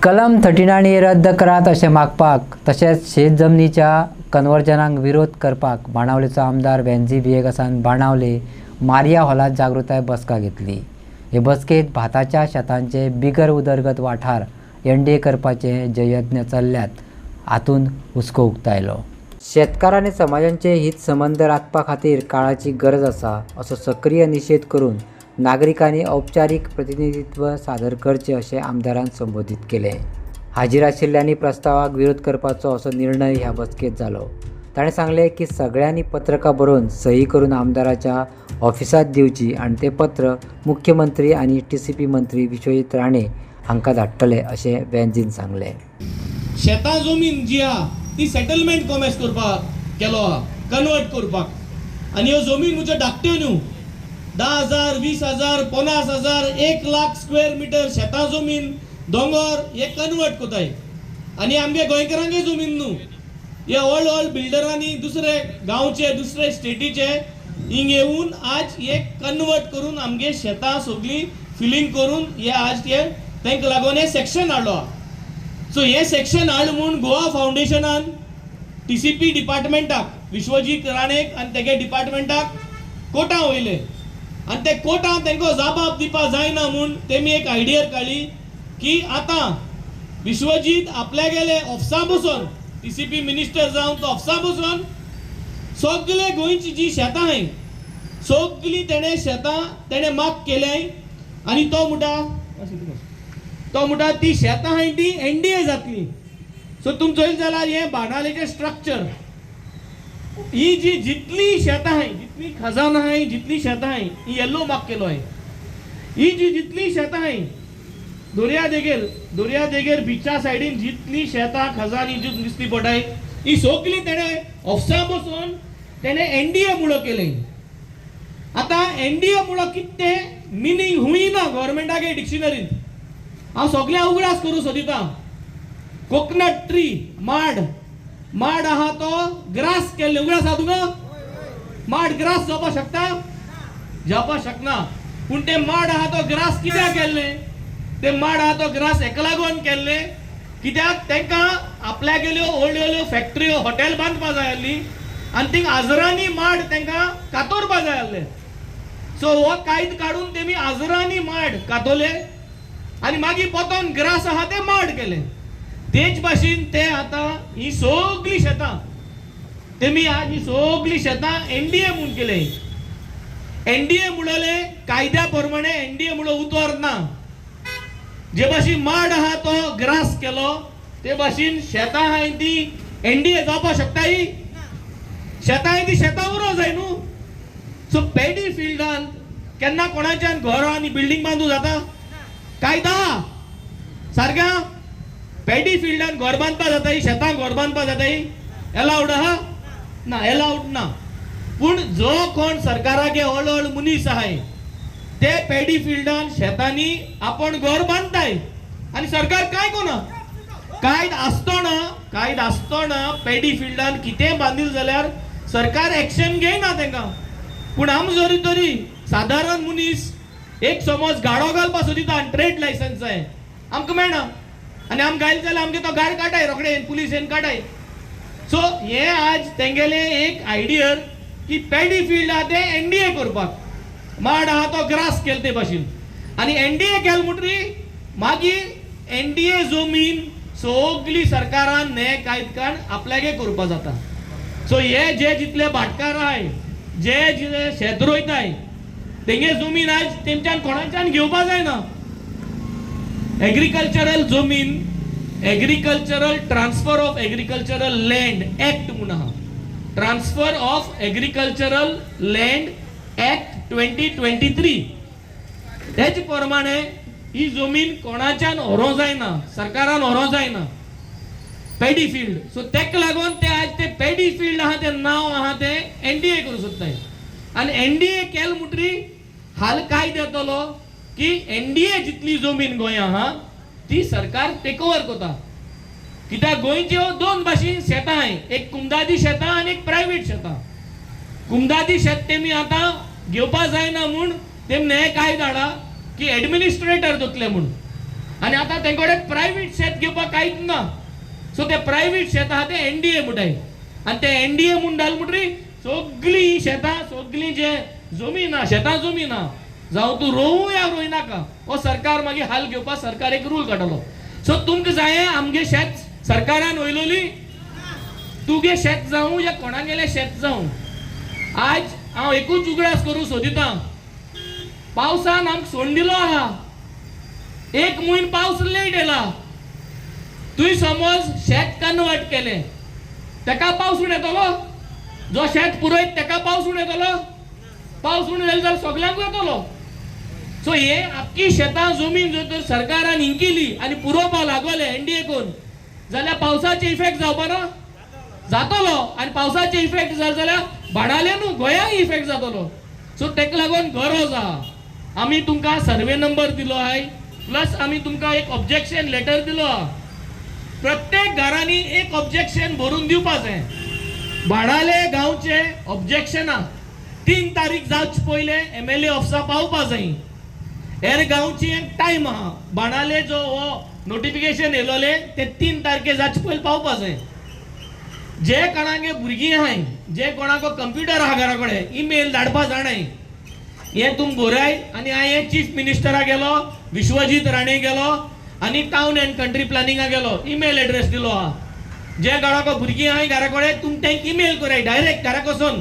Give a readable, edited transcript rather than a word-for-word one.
कलम 39 रद्द करात अशें मागपाक तशेंच शेत जमनीच्या कन्वर्जनाक विरोध करपाक बाणावलेचो आमदार वेंजी विएकासान बाणावले मारिया हॉलात जागृताय बसका घेतली। हे बसकेत भाताच्या शेतांचे बिगर उदरगत वाठार एनडीए करपाचे जे यत्न चल्ल्यात हातूंत हुस्को उक्तायलो। शेतकारांनी समाजांचे हित संबंध राखपा खातीर काळाची गरज आसा असो सक्रिय निशेध करून नागरिकांनी औपचारीक प्रतिनिधित्व सादर करचे अशें आमदारान संबोधीत केले। हाजीर आशिल्ल्यांनी प्रस्तावाक विरोध करपाचो असो निर्णय ह्या बसकेत जालो। ताणें सांगलें की सगळ्यांनी पत्रकां बरोवन सही करून आमदाराच्या ऑफिसांत दिवची आनी तें पत्र मुख्यमंत्री आनी TCP मंत्री विश्वजीत राणे हांकां धाडटले अशें वेंजीन सांगलें। शेतां जमीन जी आहा ती सेटलमेंट कॉमर्स करपाक केलो आहा, कन्वर्ट करपाक, आनी ह्यो जमीन म्हज्यो धाकट्यो न्हू, 10,000, 20,000, 50,000, 1 लाख स्क्वेअर मिटर शेतां जमीन दोंगर हे कन्वर्ट कोताय। आनी आमगे गोंयकारांगे जमीन न्हू, हे व्हड बिल्डरांनी दुसरे गांवचे दुसरे स्टेटीचे हिंग येवन आज हे कन्वर्ट करून आमगे शेतां सगळी फिलिंग करून हे आज तांकां लागून हे सेक्शन हाडलो। सो हे सेक्शन हाड म्हूण गोवा फावंडेशनान TCP डिपार्टमेंटाक विश्वजीत राणेक आनी तेगे डिपार्टमेंटाक कोर्टां वयले आनी ते कोर्टां तांकां जबाब दिवपा जायना म्हूण तेमी एक आयडियर काडली की आतां विश्वजीत आपल्या गेले ऑफिसा बसून TCP मिनिस्टर जावन तो ऑफिसा बसून सगळे गोंयची जी शेतां आहाय सगळी तेणे शेतां तेणे माग केल्याय आनी तो म्हणटा ती शेतां आहाय ती NDA जातली। सो तुमचो चोयल जाल्यार हे बाणावलेचें स्ट्रक्चर ही जी जितली शेतां आहाय जितली खजान आहाय जितली शेतां आहाय ही येल्लो माग केलो आहाय। ही जी जितली शेतां आहाय दर्या देगेर बिचा सायडीन जितली शेतां खजान ही जी दिसती पडटाय ही सगळी तेणे ऑफिसा बसून तेणे NDA मुळो केले। आता NDA मुळो कितें मिनींग हुंय ना गव्हर्मेंटागे डिक्शनरींत। हांव सगळ्या उगडास करूं सोदिता। कोकोनट ट्री माड आहा तो ग्रास केल्ले उगडास आहा तुका? माड ग्रास जावपाक शकता? जावपाक शकना। पूण ते माड आहा तो ग्रास कित्याक केल्ले? ते माड आहा तो ग्रास हेका लागून केल्ले कित्याक तांकां आपल्या गेल्यो व्हडल्यो फॅक्टऱ्यो हॉटेल बांदपा जाय आसली आनी थिंग आजरांनी माड तांकां कातोरपा जाय आसले। सो हो कायदो काडून तेमी आजरांनी माड कातोले आनी मागीर पोतोन ग्रास आहा ते माड केले। तेच भाशेन ते आतां ही सगळी शेतां तेमी आज ही सगळी शेतां NDA म्हूण केले। NDA म्हणले कायद्या प्रमाणे NDA म्हणून उतर ना। जे भाशेन माड आहा तो ग्रास केलो ते भाशेन शेतां आहाय ती NDA जावपाक शकता ही? शेतां आहाय ती शेतां उरो जाय न्हू। सो पॅडी फिल्डान केन्ना कोणाच्यान घर आनी बिल्डींग बांदूं जाता? कायदा सारक्या पॅडी फिल्डान घर बांदपा जाता ही शेतां घर बांदपा जाता ही एलाउड आहा? ना, एलाउड ना। पूण जो कोण सरकारागे व्हड मनीस आहाय ते पॅडी फिल्डान शेतांनी आपण घर बांदताय आनी सरकार काय कोना कायद आसतना पॅडी फिल्डान कितें बांदिल जाल्यार सरकार एक्शन घेयना तांकां। पूण आम जरी तरी सादारण मनीस एक समज गाडो घालपा सोदिता आनी ट्रेड लायसन्स जाय आमकां मेळना आनी आम घायल जाल्यार आमगे तो गाड काटाय रोखडे पुलीस येवन काटाय। सो हे आज तेंगेले एक आयडियर की पॅडी फील्ड आहा ते NDA करपाक माड आहा तो ग्रास केल ते भाशेन आनी NDA केल म्हणटरी मागीर NDA जमीन सगळी सरकारान हे कायदकान आपल्यागे करपा जाता। सो हे जे जितले भाटकार आहाय जे शेत रोयताय तेंगे जमीन आज तेंच्यान कोणाच्यान घेवपा जायना। Agricultural transfer of agricultural land act म्हणून आहा। Transfer of agricultural land act 2023 तेच प्रमाणे ही जमीन कोणाच्यान व्हरों जायना, सरकारान व्हरों जायना पॅडी फील्ड। सो तेका लागून ते आज ते पॅडी फील्ड आहा ते नांव आहा ते NDA करूं सोदताय आनी NDA केल म्हणटरी हाल कायदो येतलो की NDA जितली जमीन गोंया आहा ती सरकार टेक ओवर करता। कित्याक गोंयच्यो दोन भाशेन शेतां आहाय, एक कुमदादी शेतां आनी एक प्रायवेट शेतां। कुमदादी शेत तेमी आतां घेवपा जायना म्हूण तेमी हे कायदो हाडा की एडमिनिस्ट्रेटर जातले म्हूण आनी आतां तेंकोडे प्रायवेट शेत कांयच ना. सो ते प्रायव्हेट शेतां आहा ते एनडीए म्हणटाय आनी ते एनडीए म्हूण घाल म्हणटरी सगळी शेतां सगळी जे जमीन आहा शेतां जमीन आहा जावं तूं रोवू या रोयनाका हो सरकार मागीर हाल घेवपाक सरकार एक रूल काडलो. सो तुमकां जाय आमगे शेत सरकारान वयलोली तुगे शेत जावं या कोणागेलें शेत जावं. आज हांव एकूच उगडास करूं सोदितां पावसान आमकां सोडून दिलो आहा. एक म्हयनो पावस लेट येला. तुवें समज शेत कन्वर्ट केलें तेका पावस उण येतलो. जो शेत पुरयत तेका पावस उण येतलो. पावस उण येलो जाल्यार सगळ्यांक येतलो. सो हे आख्खी शेतां जमीन जर तर सरकारान हिंकिली आनी पुरोवपाक लागले एनडीए कोन जाल्यार पावसाचे इफेक्ट जावपा ना जातलो. आनी पावसाचे इफेक्ट जाले जाल्यार बाणाले न्हू गोंयांक इफेक्ट जातलो. सो तेका लागून गरज आहा आमी तुमकां सर्वे नंबर दिलो आहाय प्लस आमी तुमकां एक ऑब्जेक्शन लेटर दिलो आहा. प्रत्येक घरांनी एक ऑब्जेक्शन भरून दिवपा जाय. बाणाले गांवचे ऑब्जेक्शनां 3 तारीख जावचे पयले MLA ऑफिसा पावपा जाय. हेर गांवची एक टायम आहा. बाणाले जो हो नोटिफिकेशन येयलोले ते 3 तारखे जावचे पयले पावपा जाय. जे कोणागे भुरगीं आहाय जे कोणाको कंप्युटर आहा घरा कडेन ईमेल धाडपा जाणाय हे तुम बराय. आनी हांवें चीफ मिनिस्टराक गेलो विश्वजीत राणे गेलो आनी टावन एंड कंट्री प्लॅनिंगाक गेलो ईमेल एड्रेस दिलो आहा. जे कोणाको भुरगीं आहाय घरा कडेन तुम तेंक ईमेल कराय डायरेक्ट घरा वचून